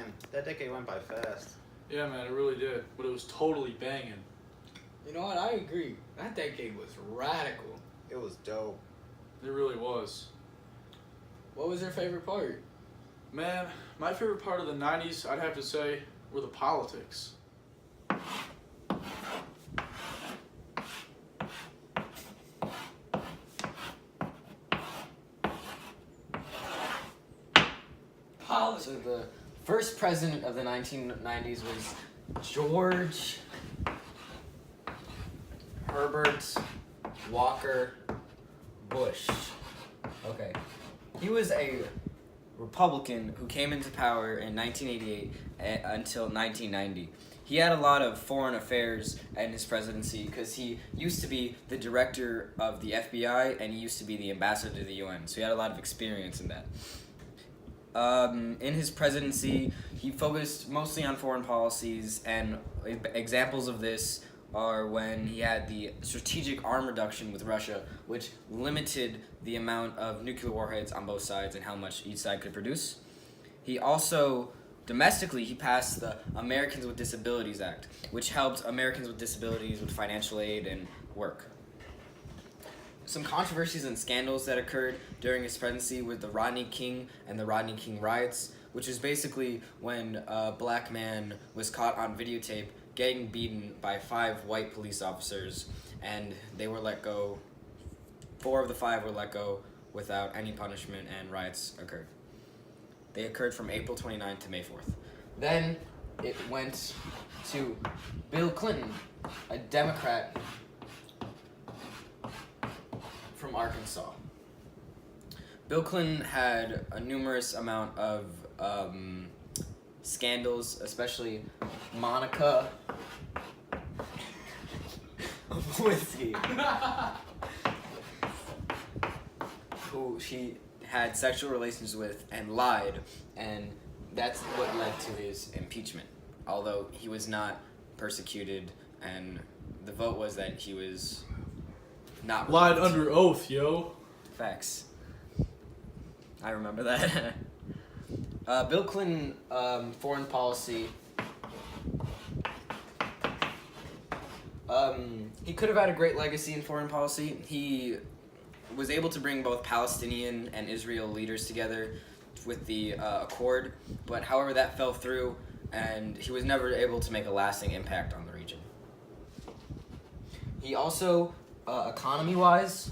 Man, that decade went by fast. Yeah, man, it really did. But it was totally banging. You know what? I agree. That decade was radical. It was dope. It really was. What was your favorite part? Man, my favorite part of the 90s, I'd have to say, were the politics. So the first president of the 1990s was George Herbert Walker Bush. Okay. He was a Republican who came into power in 1988 until 1990. He had a lot of foreign affairs in his presidency because he used to be the director of the FBI and he used to be the ambassador to the UN. So he had a lot of experience in that. In his presidency, he focused mostly on foreign policies, and examples of this are when he had the strategic arm reduction with Russia, which limited the amount of nuclear warheads on both sides and how much each side could produce. He also, domestically, he passed the Americans with Disabilities Act, which helped Americans with disabilities with financial aid and work. Some controversies and scandals that occurred during his presidency with the Rodney King and the Rodney King riots, which is basically when a black man was caught on videotape getting beaten by 5 white police officers, and they were let go. 4 of the 5 were let go without any punishment, and riots occurred. They occurred from April 29th to May 4th. Then it went to Bill Clinton, a Democrat from Arkansas. Bill Clinton had a numerous amount of scandals, especially Monica Lewinsky, who she had sexual relations with and lied, and that's what led to his impeachment. Although he was not persecuted, and the vote was that he was not Lied removed. under oath, yo. Facts. I remember that. Bill Clinton, foreign policy. He could have had a great legacy in foreign policy. He was able to bring both Palestinian and Israel leaders together with the Accord, but however that fell through, and he was never able to make a lasting impact on the region. He also, economy-wise,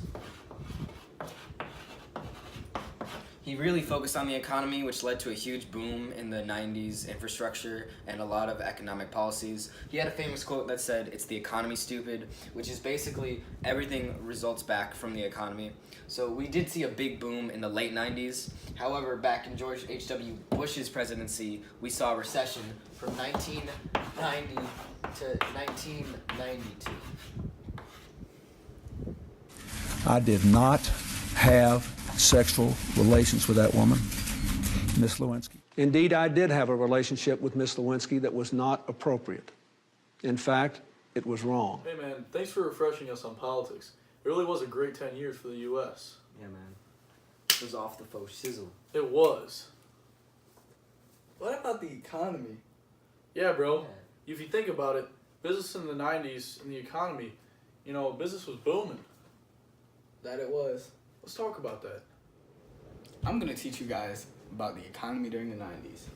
he really focused on the economy, which led to a huge boom in the 90s infrastructure and a lot of economic policies. He had a famous quote that said, "It's the economy, stupid," which is basically everything results back from the economy. So we did see a big boom in the late 90s. However, back in George H.W. Bush's presidency, we saw a recession from 1990 to 1992. I did not have sexual relations with that woman, Miss Lewinsky. Indeed, I did have a relationship with Miss Lewinsky that was not appropriate. In fact, it was wrong. Hey, man, thanks for refreshing us on politics. It really was a great 10 years for the U.S. Yeah, man. It was off the faux sizzle. It was. What about the economy? Yeah, bro. If you think about it, business in the 90s and the economy, business was booming. That it was. Let's talk about that. I'm going to teach you guys about the economy during the 90s.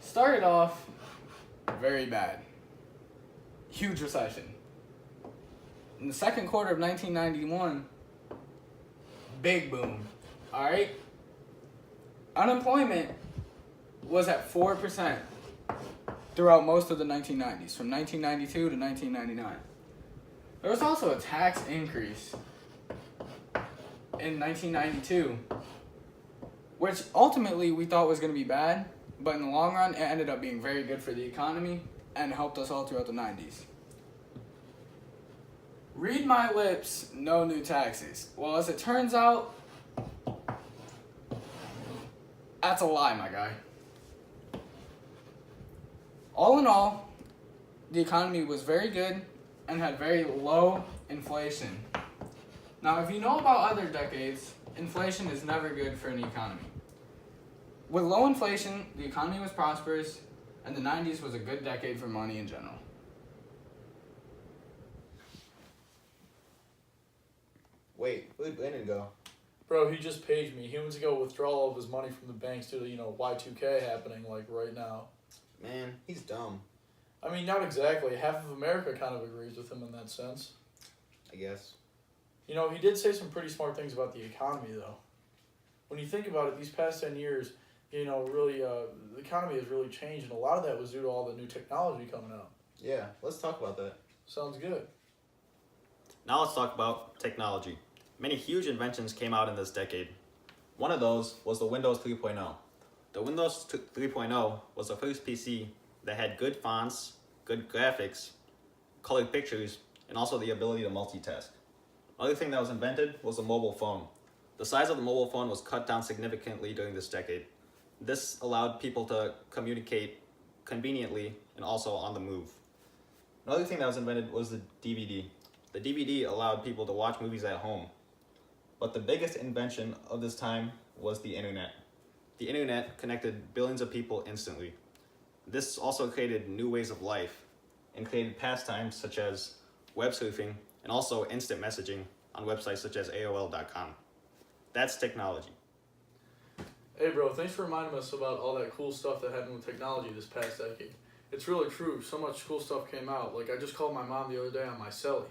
Started off very bad. Huge recession. In the second quarter of 1991, big boom. All right? Unemployment was at 4% throughout most of the 1990s, from 1992 to 1999. There was also a tax increase in 1992, which ultimately we thought was going to be bad, but in the long run, it ended up being very good for the economy and helped us all throughout the 90s. Read my lips, no new taxes. Well, as it turns out, that's a lie, my guy. All in all, the economy was very good and had very low inflation. Now, if you know about other decades, inflation is never good for an economy. With low inflation, the economy was prosperous, and the 90s was a good decade for money in general. Wait, where'd Brandon go? Bro, he just paged me. He wants to go withdraw all of his money from the banks due to, Y2K happening, like, right now. Man, he's dumb, I mean, not exactly. Half of America kind of agrees with him in that sense. I guess. He did say some pretty smart things about the economy, though. When you think about it, these past 10 years, really, the economy has really changed, and a lot of that was due to all the new technology coming out. Yeah, let's talk about that. Sounds good. Now let's talk about technology. Many huge inventions came out in this decade. One of those was the Windows 3.0. The Windows 3.0 was the first PC that had good fonts, good graphics, colored pictures, and also the ability to multitask. Another thing that was invented was the mobile phone. The size of the mobile phone was cut down significantly during this decade. This allowed people to communicate conveniently and also on the move. Another thing that was invented was the DVD. The DVD allowed people to watch movies at home. But the biggest invention of this time was the internet. The internet connected billions of people instantly. This also created new ways of life and created pastimes such as web surfing and also instant messaging on websites such as AOL.com. That's technology. Hey, bro, thanks for reminding us about all that cool stuff that happened with technology this past decade. It's really true. So much cool stuff came out. Like, I just called my mom the other day on my celly.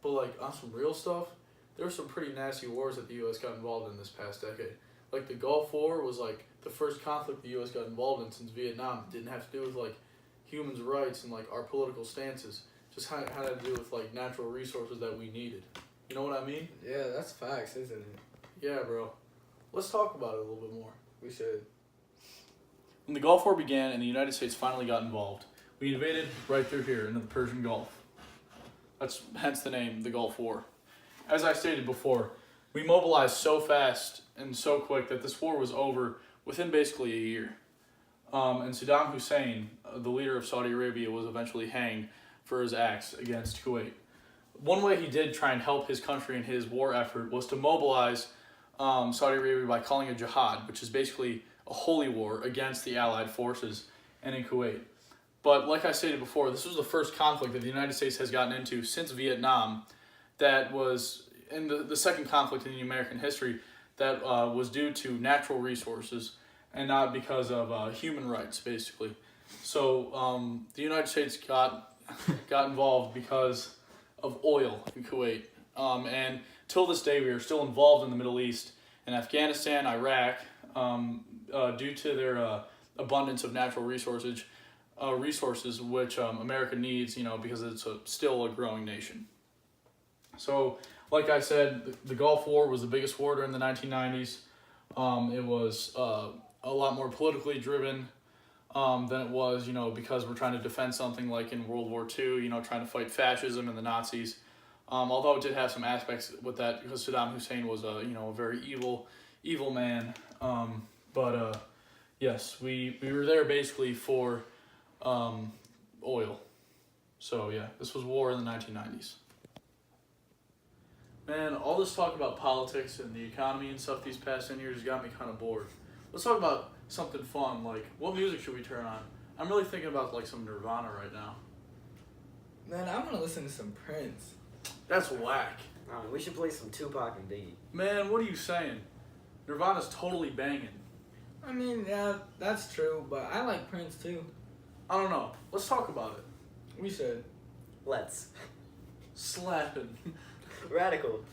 But, like, on some real stuff, there were some pretty nasty wars that the U.S. got involved in this past decade. Like, the Gulf War was, like, the first conflict the U.S. got involved in since Vietnam. It didn't have to do with, like, humans' rights and, like, our political stances. Just had to do with, like, natural resources that we needed. You know what I mean? Yeah, that's facts, isn't it? Yeah, bro. Let's talk about it a little bit more. We should. When the Gulf War began and the United States finally got involved, we invaded right through here into the Persian Gulf. That's hence the name, the Gulf War. As I stated before, we mobilized so fast and so quick that this war was over within basically a year. And Saddam Hussein, the leader of Saudi Arabia, was eventually hanged for his acts against Kuwait. One way he did try and help his country in his war effort was to mobilize Saudi Arabia by calling a jihad, which is basically a holy war against the Allied forces and in Kuwait. But like I stated before, this was the first conflict that the United States has gotten into since Vietnam that was in the second conflict in the American history that was due to natural resources and not because of human rights, basically. So the United States got involved because of oil in Kuwait. And till this day, we are still involved in the Middle East and Afghanistan, Iraq, due to their abundance of natural resources which America needs, because it's still a growing nation. So, like I said, the Gulf War was the biggest war during the 1990s. It was a lot more politically driven than it was, because we're trying to defend something like in World War II, trying to fight fascism and the Nazis. Although it did have some aspects with that because Saddam Hussein was a very evil man. But yes, we were there basically for oil. So yeah, this was war in the 1990s. Man, all this talk about politics and the economy and stuff these past 10 years has got me kind of bored. Let's talk about something fun, like what music should we turn on? I'm really thinking about like some Nirvana right now. Man, I want to listen to some Prince. That's whack. We should play some Tupac and Biggie. Man, what are you saying? Nirvana's totally banging. I mean, yeah, that's true, but I like Prince too. I don't know. Let's talk about it. We should. Let's. Slapping. Radical.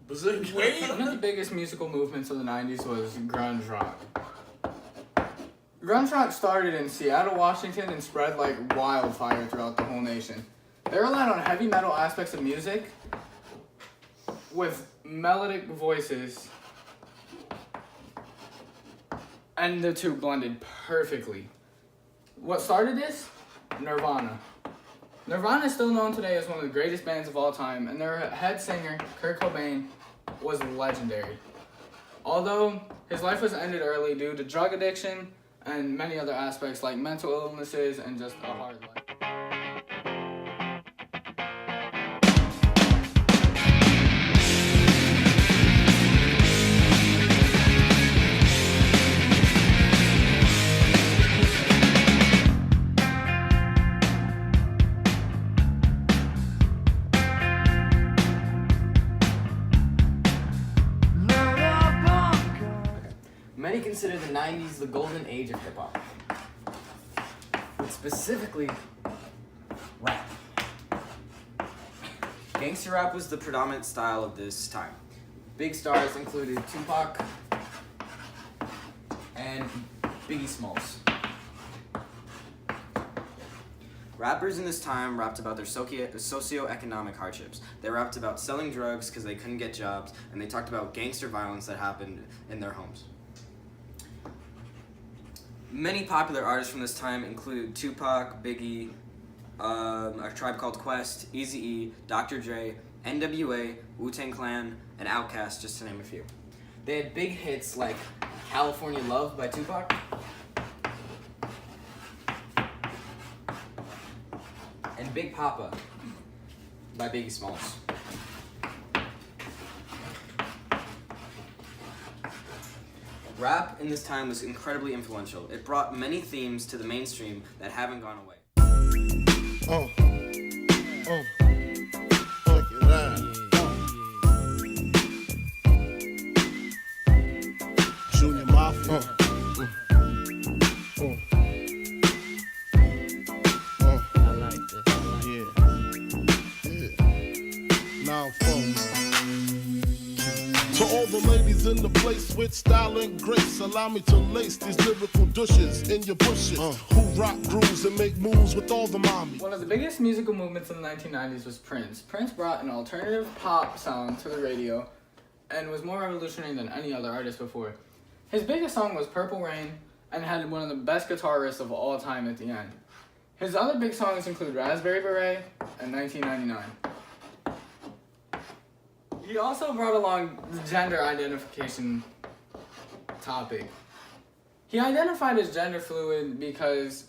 Bazinga. One of the biggest musical movements of the 90s was grunge rock. Grunge rock started in Seattle, Washington, and spread like wildfire throughout the whole nation. They relied on heavy metal aspects of music with melodic voices, and the two blended perfectly. What started this? Nirvana. Nirvana is still known today as one of the greatest bands of all time, and their head singer, Kurt Cobain, was legendary. Although his life was ended early due to drug addiction and many other aspects like mental illnesses and just a hard life. Many consider the 90s the golden age of hip-hop. But specifically, rap. Gangster rap was the predominant style of this time. Big stars included Tupac and Biggie Smalls. Rappers in this time rapped about their socioeconomic hardships. They rapped about selling drugs because they couldn't get jobs, and they talked about gangster violence that happened in their homes. Many popular artists from this time include Tupac, Biggie, A Tribe Called Quest, Eazy-E, Dr. Dre, NWA, Wu-Tang Clan, and Outkast, just to name a few. They had big hits like California Love by Tupac and Big Papa by Biggie Smalls. Rap in this time was incredibly influential. It brought many themes to the mainstream that haven't gone away. Check it out. Junior Mafia. I like this. Yeah. Now folks. To all the ladies in the place with style and grace, allow me to lace these lyrical douches in your bushes who rock grooves and make moves with all the mommies. One of the biggest musical movements in the 1990s was Prince. Prince brought an alternative pop sound to the radio and was more revolutionary than any other artist before. His biggest song was Purple Rain and had one of the best guitarists of all time at the end. His other big songs include Raspberry Beret and 1999. He also brought along the gender identification topic. He identified as gender fluid because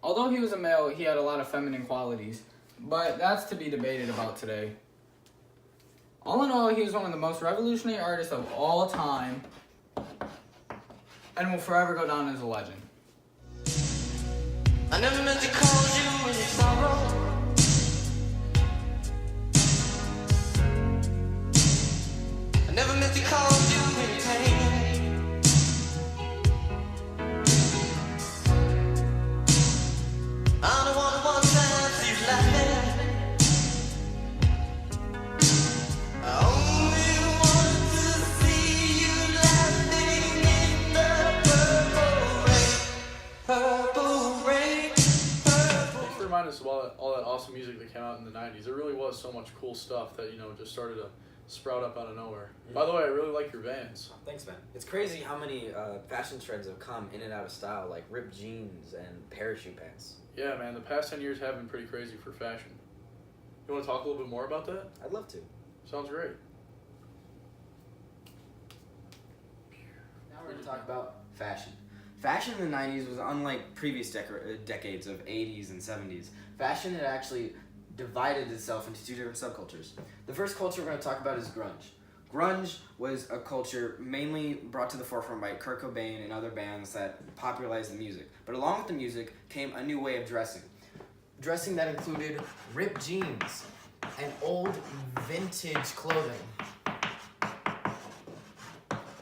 although he was a male, he had a lot of feminine qualities. But that's to be debated about today. All in all, he was one of the most revolutionary artists of all time and will forever go down as a legend. I never meant to call you in sorrow. I never meant to cause you any pain. I don't want to one time see you laughing. I only want to see you laughing in the purple rain. Thanks for reminding us of all that awesome music that came out in the 90s. There really was so much cool stuff that, just started to sprout up out of nowhere. By the way, I really like your Vans. Thanks, man. It's crazy how many fashion trends have come in and out of style, like ripped jeans and parachute pants. Yeah, man, the past 10 years have been pretty crazy for fashion. You want to talk a little bit more about that? I'd love to. Sounds great. Now we're going to talk about fashion. Fashion in the 90s was unlike previous decades of 80s and 70s. Fashion had actually divided itself into two different subcultures. The first culture we're going to talk about is grunge. Grunge was a culture mainly brought to the forefront by Kurt Cobain and other bands that popularized the music. But along with the music came a new way of dressing. Dressing that included ripped jeans and old vintage clothing.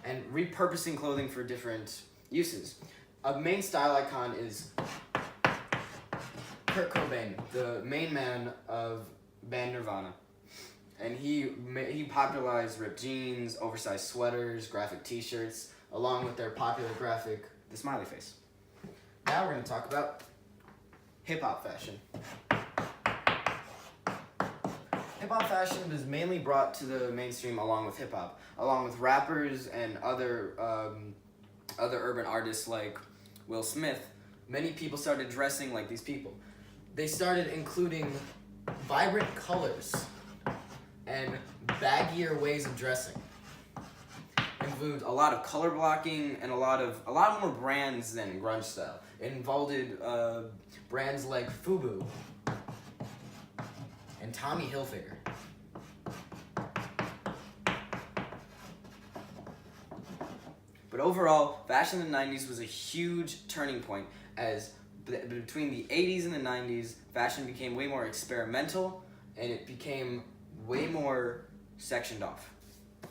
And repurposing clothing for different uses. A main style icon is Kurt Cobain, the main man of band Nirvana. And he popularized ripped jeans, oversized sweaters, graphic t-shirts, along with their popular graphic, the smiley face. Now we're going to talk about hip-hop fashion. Hip-hop fashion was mainly brought to the mainstream along with hip-hop, along with rappers and other urban artists like Will Smith. Many people started dressing like these people. They started including vibrant colors and baggier ways of dressing. Includes a lot of color blocking and a lot more brands than grunge style. It involved Brands like FUBU and Tommy Hilfiger. But overall, fashion in the 90s was a huge turning point as between the 80s and the 90s, fashion became way more experimental and it became way more sectioned off.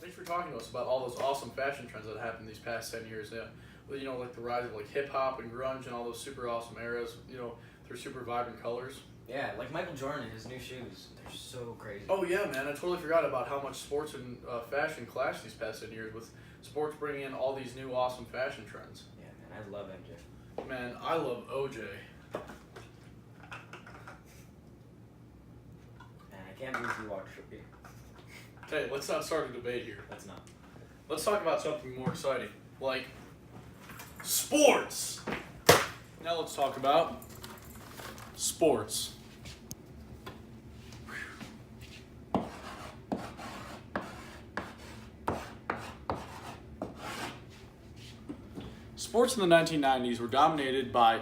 Thanks for talking to us about all those awesome fashion trends that happened these past 10 years. Yeah, well, you know, like the rise of like hip hop and grunge and all those super awesome eras. You know, through super vibrant colors. Yeah, like Michael Jordan and his new shoes. They're so crazy. Oh yeah, man! I totally forgot about how much sports and fashion clashed these past 10 years, with sports bringing in all these new awesome fashion trends. Yeah, man, I love MJ. Man, I love OJ. And I can't believe you watched it. Hey, let's not start a debate here. Let's not. Let's talk about something more exciting, like sports. Now let's talk about sports. Sports in the 1990s were dominated by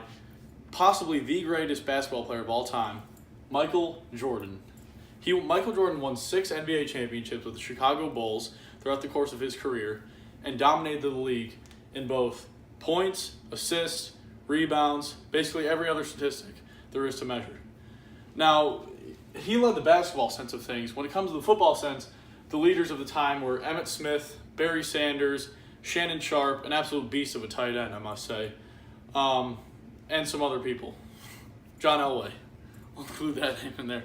possibly the greatest basketball player of all time, Michael Jordan. Michael Jordan won 6 NBA championships with the Chicago Bulls throughout the course of his career and dominated the league in both points, assists, rebounds, basically every other statistic there is to measure. Now, he led the basketball sense of things. When it comes to the football sense, the leaders of the time were Emmitt Smith, Barry Sanders, Shannon Sharp, an absolute beast of a tight end, I must say, and some other people. John Elway, I'll include that name in there.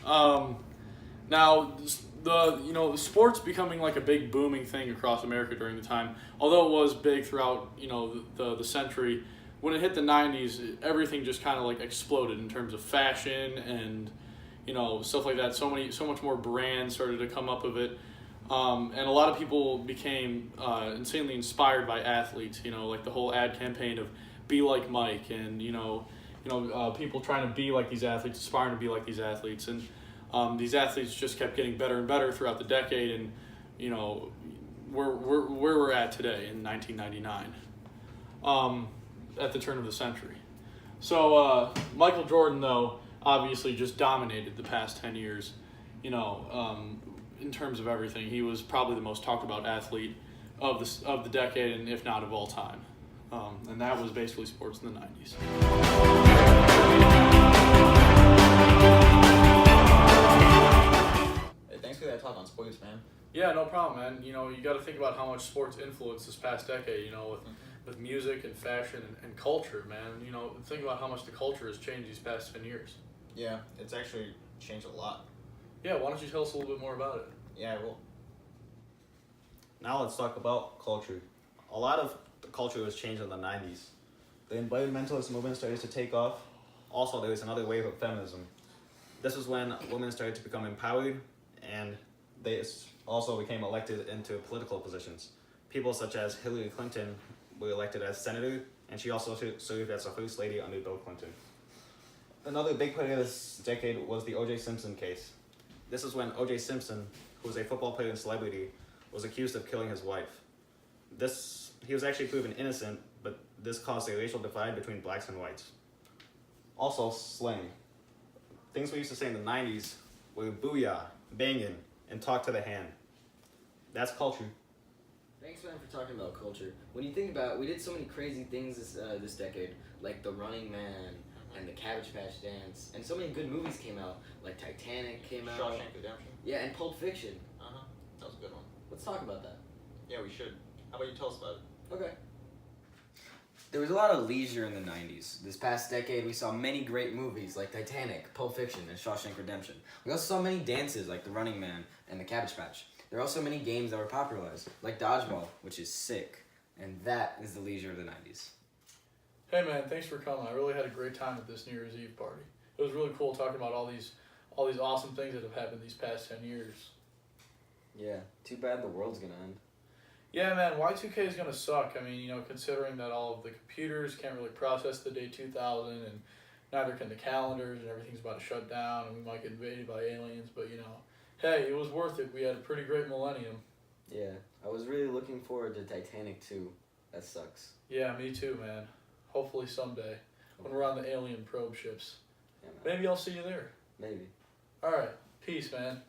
Now, the sports becoming like a big booming thing across America during the time, although it was big throughout the century. When it hit the 90s, everything just kind of like exploded in terms of fashion and stuff like that. So much more brands started to come up of it. And a lot of people became insanely inspired by athletes, like the whole ad campaign of "Be Like Mike" and people trying to be like these athletes, aspiring to be like these athletes, and these athletes just kept getting better and better throughout the decade, and where we're at today in 1999, at the turn of the century. So Michael Jordan, though, obviously just dominated the past 10 years, in terms of everything. He was probably the most talked about athlete of the decade, and if not of all time. And that was basically sports in the 90s. Hey, thanks for that talk on sports, man. Yeah, no problem, man. You got to think about how much sports influenced this past decade, with music and fashion and culture, man. Think about how much the culture has changed these past 10 years. Yeah, it's actually changed a lot. Yeah, why don't you tell us a little bit more about it? Yeah, well, Now let's talk about culture. A lot of the culture was changed in the 90s. The environmentalist movement started to take off. Also, there was another wave of feminism. This was when women started to become empowered, and they also became elected into political positions. People such as Hillary Clinton were elected as senator, and she also served as the first lady under Bill Clinton. Another big part of this decade was the O.J. Simpson case. This is when O.J. Simpson, who was a football player and celebrity, was accused of killing his wife. He was actually proven innocent, but this caused a racial divide between blacks and whites. Also, slang. Things we used to say in the 90s were booyah, bangin', and talk to the hand. That's culture. Thanks, man, for talking about culture. When you think about it, we did so many crazy things this decade, like The Running Man and The Cabbage Patch Dance, and so many good movies came out, like Titanic came out. Shawshank Redemption. Yeah, and Pulp Fiction. That was a good one. Let's talk about that. Yeah, we should. How about you tell us about it? Okay. There was a lot of leisure in the 90s. This past decade, we saw many great movies like Titanic, Pulp Fiction, and Shawshank Redemption. We also saw many dances like The Running Man and The Cabbage Patch. There are also many games that were popularized, like Dodgeball, which is sick. And that is the leisure of the 90s. Hey man, thanks for coming. I really had a great time at this New Year's Eve party. It was really cool talking about all these awesome things that have happened these past 10 years. Yeah, too bad the world's gonna end. Yeah, man, Y2K is going to suck. I mean, considering that all of the computers can't really process the day 2000, and neither can the calendars, and everything's about to shut down, and we might get invaded by aliens, but, hey, it was worth it. We had a pretty great millennium. Yeah, I was really looking forward to Titanic 2. That sucks. Yeah, me too, man. Hopefully someday, when we're on the alien probe ships. Yeah, man. Maybe I'll see you there. Maybe. All right, peace, man.